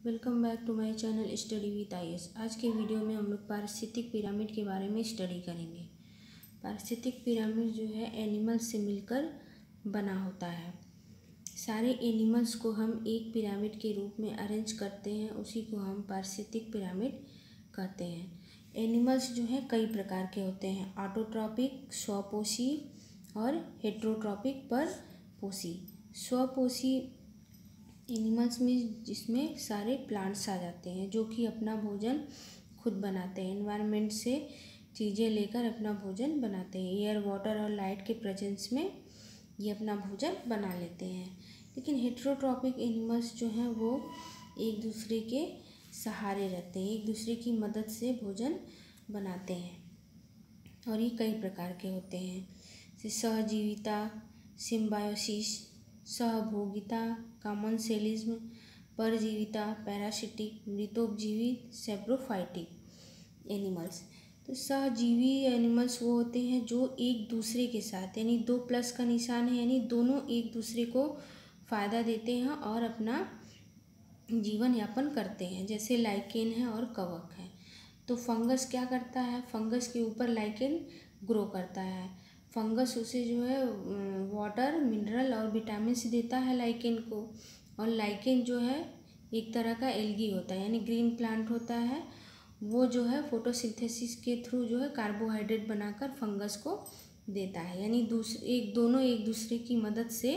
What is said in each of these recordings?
Welcome back to my channel study with IAS. आज के video में हम लोग पारिस्थितिक पिरामिड के बारे में स्टडी करेंगे। पारिस्थितिक पिरामिड जो है एनिमल्स से मिलकर बना होता है। सारे एनिमल्स को हम एक पिरामिड के रूप में अरेंज करते हैं, उसी को हम पारिस्थितिक पिरामिड कहते हैं। एनिमल्स जो है कई प्रकार के होते हैं, ऑटोट्रॉपिक, स्वपोषी और हेट्रोट्रॉपिक परपोषी। स्वपोषी एनिमल्स में जिसमें सारे प्लांट्स आ जाते हैं जो कि अपना भोजन खुद बनाते हैं, एनवायरनमेंट से चीज़ें लेकर अपना भोजन बनाते हैं। एयर, वाटर और लाइट के प्रेजेंस में ये अपना भोजन बना लेते हैं। लेकिन हेट्रोट्रॉपिक एनिमल्स जो हैं वो एक दूसरे के सहारे रहते हैं, एक दूसरे की मदद से भोजन बनाते हैं और ये कई प्रकार के होते हैं, जैसे सहजीविता, सिम्बायोसिस, सहभोगिता, कॉमनसेलिज्म, परजीविता, पैरासिटिक, मृतोपजीवी, सैप्रोफाइटिक एनिमल्स। तो सहजीवी एनिमल्स वो होते हैं जो एक दूसरे के साथ, यानी 2+ का निशान है, यानी दोनों एक दूसरे को फ़ायदा देते हैं और अपना जीवन यापन करते हैं, जैसे लाइकेन है और कवक है। तो फंगस क्या करता है, फंगस के ऊपर लाइकेन ग्रो करता है। फंगस उसे जो है वाटर, मिनरल और विटामिन्स देता है लाइकेन को। और लाइकेन जो है एक तरह का एल्गी होता है, यानी ग्रीन प्लांट होता है। वो जो है फोटोसिंथेसिस के थ्रू जो है कार्बोहाइड्रेट बनाकर फंगस को देता है, यानी दोनों एक दूसरे की मदद से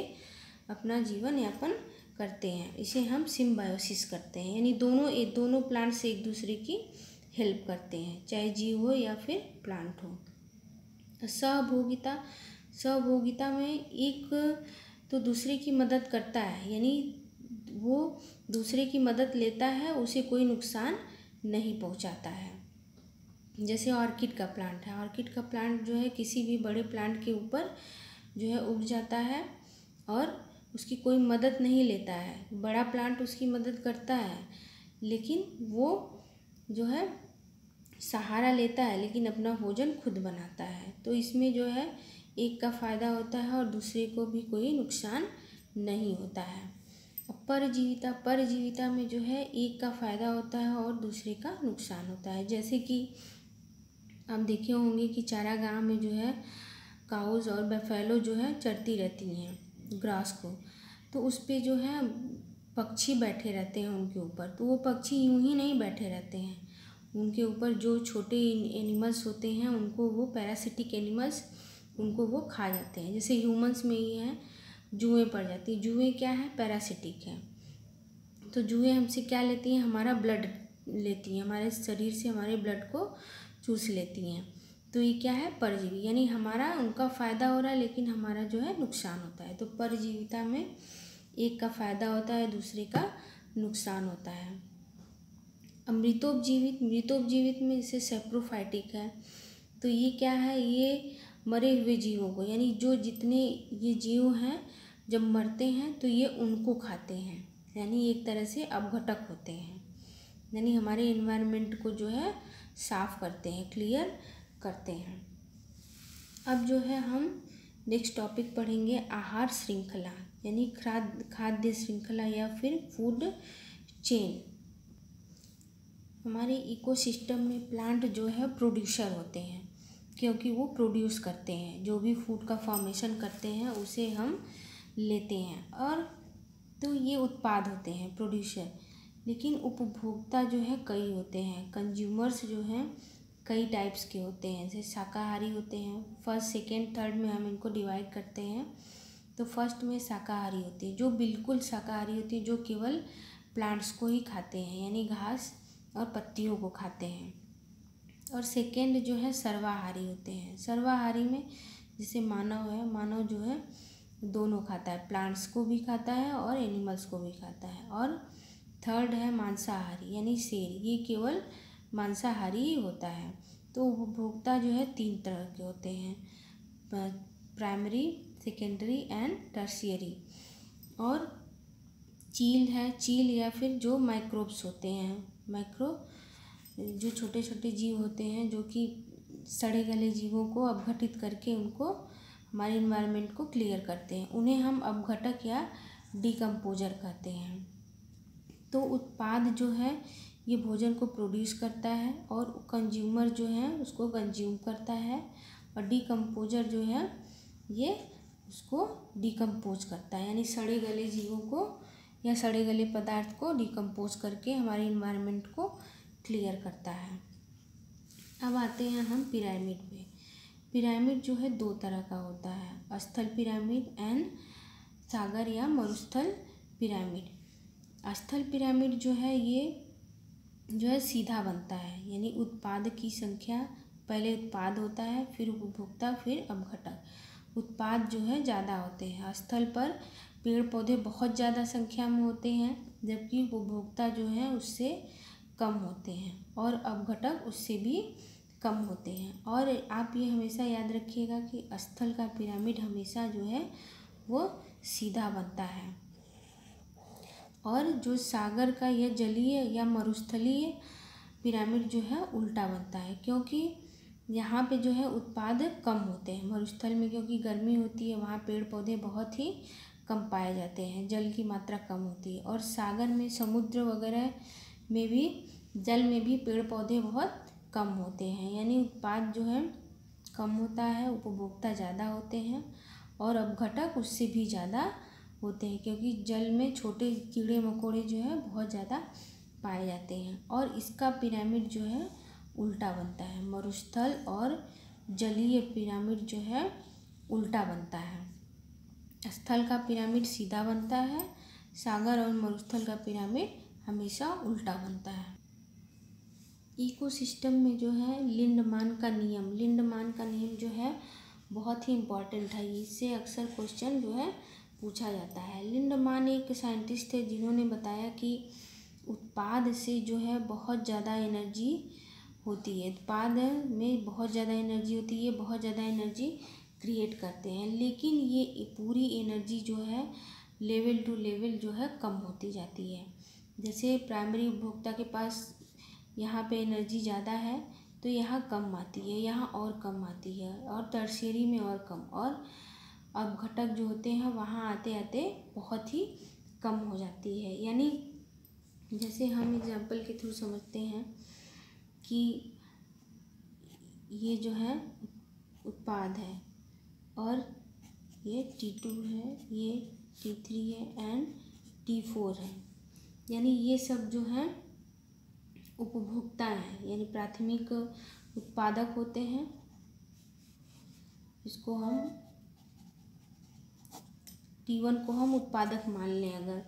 अपना जीवन यापन करते हैं। इसे हम सिम्बायोसिस करते हैं, यानी दोनों प्लांट्स एक दूसरे की हेल्प करते हैं, चाहे जीव हो या फिर प्लांट हो। सहभोगिता में एक तो दूसरे की मदद करता है, यानी वो दूसरे की मदद लेता है, उसे कोई नुकसान नहीं पहुंचाता है। जैसे ऑर्किड का प्लांट है, ऑर्किड का प्लांट जो है किसी भी बड़े प्लांट के ऊपर जो है उग जाता है और उसकी कोई मदद नहीं लेता है। बड़ा प्लांट उसकी मदद करता है, लेकिन वो जो है सहारा लेता है, लेकिन अपना भोजन खुद बनाता है। तो इसमें जो है एक का फ़ायदा होता है और दूसरे को भी कोई नुकसान नहीं होता है। परजीविता में जो है एक का फ़ायदा होता है और दूसरे का नुकसान होता है। जैसे कि आप देखे होंगे कि चारागाह में जो है काउज और बफेलो जो है चरती रहती हैं ग्रास को, तो उस पे जो है पक्षी बैठे रहते हैं उनके ऊपर। तो वो पक्षी यूं ही नहीं बैठे रहते हैं, उनके ऊपर जो छोटे एनिमल्स होते हैं उनको वो पैरासिटिक एनिमल्स उनको वो खा जाते हैं। जैसे ह्यूमंस में ये है, जुएँ पड़ जाती हैं। जुएँ क्या है, पैरासिटिक है। तो जुएँ हमसे क्या लेती हैं, हमारा ब्लड लेती हैं, हमारे शरीर से हमारे ब्लड को चूस लेती हैं। तो ये क्या है, परजीवी, यानी हमारा उनका फ़ायदा हो रहा है लेकिन हमारा जो है नुकसान होता है। तो परजीविता में एक का फ़ायदा होता है, दूसरे का नुकसान होता है। मृतोपजीवित में जैसे सैप्रोफाइटिक है, तो ये क्या है, ये मरे हुए जीवों को, यानी जो जितने ये जीव हैं जब मरते हैं तो ये उनको खाते हैं, यानी एक तरह से अपघटक होते हैं, यानी हमारे एनवायरनमेंट को जो है साफ करते हैं, क्लियर करते हैं। अब जो है हम नेक्स्ट टॉपिक पढ़ेंगे आहार श्रृंखला, यानी खाद्य श्रृंखला या फिर फूड चेन। हमारे इकोसिस्टम में प्लांट जो है प्रोड्यूसर होते हैं, क्योंकि वो प्रोड्यूस करते हैं, जो भी फूड का फॉर्मेशन करते हैं उसे हम लेते हैं, और तो ये उत्पाद होते हैं प्रोड्यूसर। लेकिन उपभोक्ता जो है कई होते हैं, कंज्यूमर्स जो हैं कई टाइप्स के होते हैं। जैसे शाकाहारी होते हैं, फर्स्ट, सेकेंड, थर्ड में हम इनको डिवाइड करते हैं। तो फर्स्ट में शाकाहारी होती है, जो बिल्कुल शाकाहारी होती है, जो केवल प्लांट्स को ही खाते हैं, यानी घास और पत्तियों को खाते हैं। और सेकेंड जो है सर्वाहारी होते हैं। सर्वाहारी में जैसे मानव है, मानव जो है दोनों खाता है, प्लांट्स को भी खाता है और एनिमल्स को भी खाता है। और थर्ड है मांसाहारी, यानी शेर, ये केवल मांसाहारी ही होता है। तो उपभोक्ता जो है 3 तरह के होते हैं, प्राइमरी, सेकेंडरी एंड टर्शियरी। और चील है, चील या फिर जो माइक्रोब्स होते हैं, जो छोटे छोटे जीव होते हैं जो कि सड़े गले जीवों को अपघटित करके उनको हमारे इन्वायरमेंट को क्लियर करते हैं, उन्हें हम अपघटक या डिकम्पोजर कहते हैं। तो उत्पाद जो है ये भोजन को प्रोड्यूस करता है और कंज्यूमर जो है उसको कंज्यूम करता है, और डिकम्पोजर जो है ये उसको डिकम्पोज करता है, यानी सड़े गले जीवों को या सड़े गले पदार्थ को डिकम्पोज करके हमारे इन्वायरमेंट को क्लियर करता है। अब आते हैं हम पिरामिड पे। पिरामिड जो है दो तरह का होता है, स्थल पिरामिड एंड सागर या मरुस्थल पिरामिड। स्थल पिरामिड जो है ये जो है सीधा बनता है, यानी उत्पाद की संख्या, पहले उत्पाद होता है फिर उपभोक्ता फिर अपघटक। उत्पाद जो है ज़्यादा होते हैं, स्थल पर पेड़ पौधे बहुत ज़्यादा संख्या में होते हैं, जबकि उपभोक्ता जो है उससे कम होते हैं और अपघटक उससे भी कम होते हैं। और आप ये हमेशा याद रखिएगा कि स्थल का पिरामिड हमेशा जो है वो सीधा बनता है, और जो सागर का या जलीय या मरुस्थलीय पिरामिड जो है उल्टा बनता है, क्योंकि यहाँ पे जो है उत्पाद कम होते हैं। मरुस्थल में क्योंकि गर्मी होती है, वहाँ पेड़ पौधे बहुत ही कम पाए जाते हैं, जल की मात्रा कम होती है। और सागर में, समुद्र वगैरह में भी, जल में भी पेड़ पौधे बहुत कम होते हैं, यानी उत्पाद जो है कम होता है, उपभोक्ता ज़्यादा होते हैं और अपघटक उससे भी ज़्यादा होते हैं, क्योंकि जल में छोटे कीड़े मकोड़े जो है बहुत ज़्यादा पाए जाते हैं। और इसका पिरामिड जो है उल्टा बनता है, मरुस्थल और जलीय पिरामिड जो है उल्टा बनता है। स्थल का पिरामिड सीधा बनता है, सागर और मरुस्थल का पिरामिड हमेशा उल्टा बनता है। इकोसिस्टम में जो है लिंडमान का नियम जो है बहुत ही इम्पोर्टेंट है, इससे अक्सर क्वेश्चन जो है पूछा जाता है। लिंडमान एक साइंटिस्ट थे जिन्होंने बताया कि उत्पाद से जो है बहुत ज़्यादा एनर्जी होती है, उत्पाद में बहुत ज़्यादा एनर्जी होती है, बहुत ज़्यादा एनर्जी क्रिएट करते हैं, लेकिन ये पूरी एनर्जी जो है लेवल टू लेवल जो है कम होती जाती है। जैसे प्राइमरी उपभोक्ता के पास यहाँ पे एनर्जी ज़्यादा है तो यहाँ कम आती है, यहाँ और कम आती है, और टर्शियरी में और कम, और अपघटक जो होते हैं वहाँ आते आते बहुत ही कम हो जाती है। यानी जैसे हम एग्जाम्पल के थ्रू समझते हैं कि ये जो है उत्पाद है और ये T2 है, ये T3 है एंड T4 है, यानी ये सब जो है उपभोक्ता हैं, यानी प्राथमिक उत्पादक होते हैं। इसको हम T1 को हम उत्पादक मान लें अगर,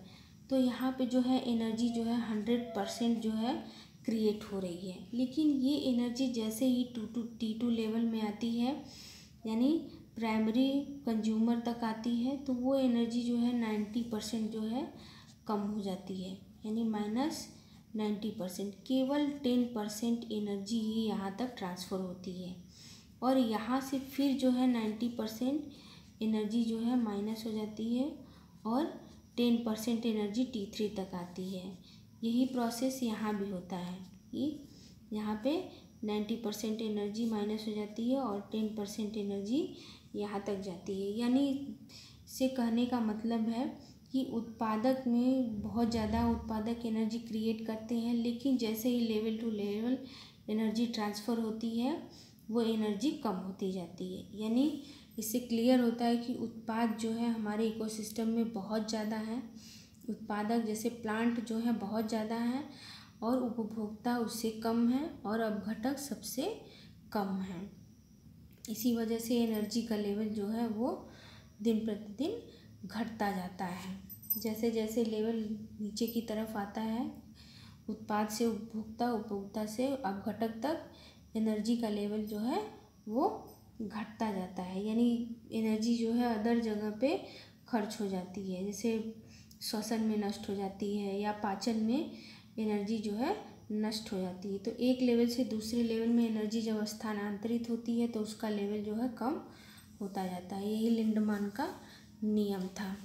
तो यहाँ पे जो है एनर्जी जो है 100% जो है क्रिएट हो रही है, लेकिन ये एनर्जी जैसे ही T2 लेवल में आती है, यानी प्राइमरी कंज्यूमर तक आती है, तो वो एनर्जी जो है 90% जो है कम हो जाती है, यानी -90%। केवल 10% एनर्जी ही यहाँ तक ट्रांसफ़र होती है, और यहाँ से फिर जो है 90% एनर्जी जो है माइनस हो जाती है और 10% एनर्जी T3 तक आती है। यही प्रोसेस यहाँ भी होता है कि यहाँ पे 90% एनर्जी माइनस हो जाती है और 10% एनर्जी यहाँ तक जाती है। यानी इससे कहने का मतलब है कि उत्पादक में बहुत ज़्यादा उत्पादक एनर्जी क्रिएट करते हैं, लेकिन जैसे ही level to level energy transfer होती है वो एनर्जी कम होती जाती है। यानी इससे क्लियर होता है कि उत्पाद जो है हमारे इकोसिस्टम में बहुत ज़्यादा है, उत्पादक जैसे प्लांट जो है बहुत ज़्यादा है और उपभोक्ता उससे कम है और अपघटक सबसे कम है। इसी वजह से एनर्जी का लेवल जो है वो दिन प्रतिदिन घटता जाता है। जैसे जैसे लेवल नीचे की तरफ आता है, उत्पाद से उपभोक्ता, उपभोक्ता से अपघटक तक एनर्जी का लेवल जो है वो घटता जाता है, यानी एनर्जी जो है अदर जगह पे खर्च हो जाती है, जैसे श्वसन में नष्ट हो जाती है या पाचन में एनर्जी जो है नष्ट हो जाती है। तो एक लेवल से दूसरे लेवल में एनर्जी जब स्थानांतरित होती है तो उसका लेवल जो है कम होता जाता है। यही लिंडमान का नियम था।